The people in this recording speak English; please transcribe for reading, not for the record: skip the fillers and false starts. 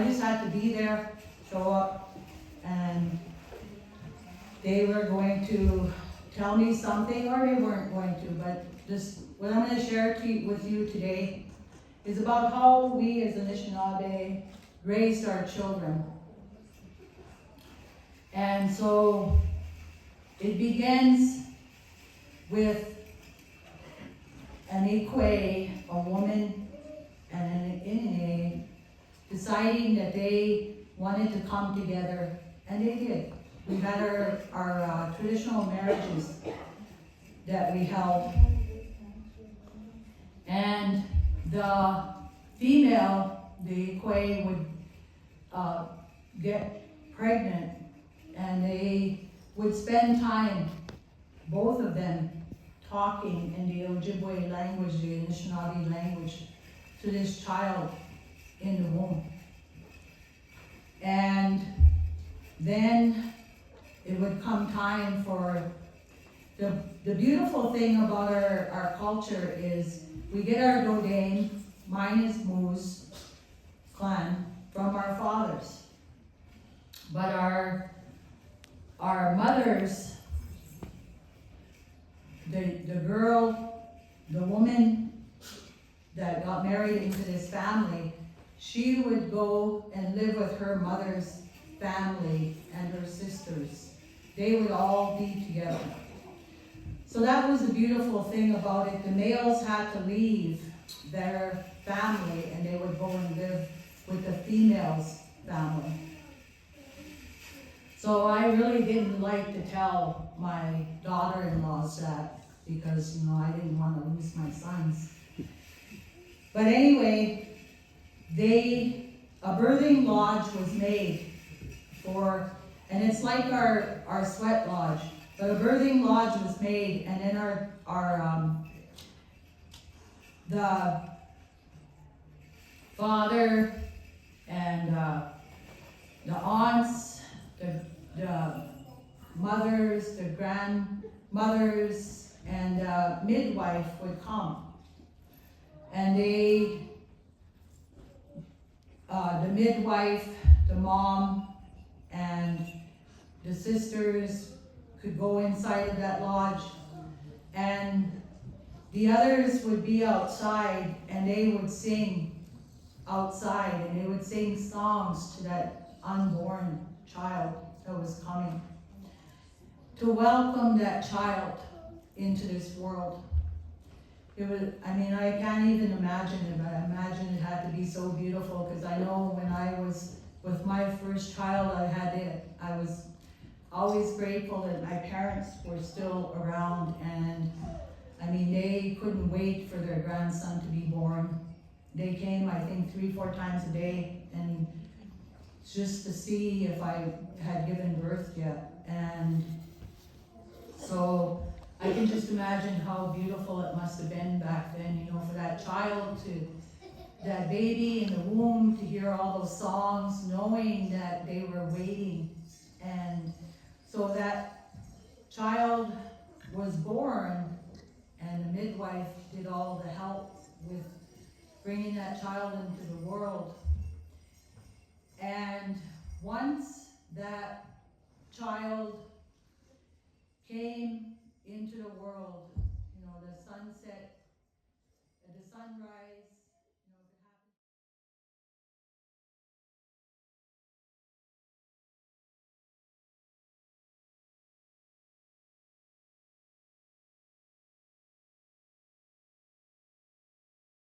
I just had to be there, show up, and they were going to tell me something, or they weren't going to, but just what I'm going to share with you today is about how we as Anishinaabe raised our children. And so it begins with an Ikwe, a woman, and an Inine deciding that they wanted to come together, and they did. We had our traditional marriages that we held. And the female, the Ikwe, would get pregnant, and they would spend time, both of them, talking in the Ojibwe language, the Anishinaabe language, to this child in the womb. And then it would come time for the beautiful thing about our culture is we get our Dodane, mine is Moose clan, from our fathers. But our mothers, the girl, the woman that got married into this family, she would go and live with her mother's family and her sisters. They would all be together. So that was the beautiful thing about it. The males had to leave their family and they would go and live with the females' family. So I really didn't like to tell my daughter-in-laws that because, I didn't want to lose my sons. But anyway, a birthing lodge was made and it's like our sweat lodge, but a birthing lodge was made, and then the father and the aunts, the mothers, the grandmothers, and the midwife would come. And the midwife, the mom, and the sisters could go inside of that lodge, and the others would be outside, and they would sing outside, and they would sing songs to that unborn child that was coming, to welcome that child into this world. It was, I can't even imagine it, but I imagine it had to be so beautiful, because I know when I was with my first child, I was always grateful that my parents were still around, and they couldn't wait for their grandson to be born. They came, I think, 3-4 times a day, and just to see if I had given birth yet. And so I can just imagine how beautiful it must have been back then, for that child that baby in the womb to hear all those songs, knowing that they were waiting. And so that child was born, and the midwife did all the help with bringing that child into the world. And once that child came into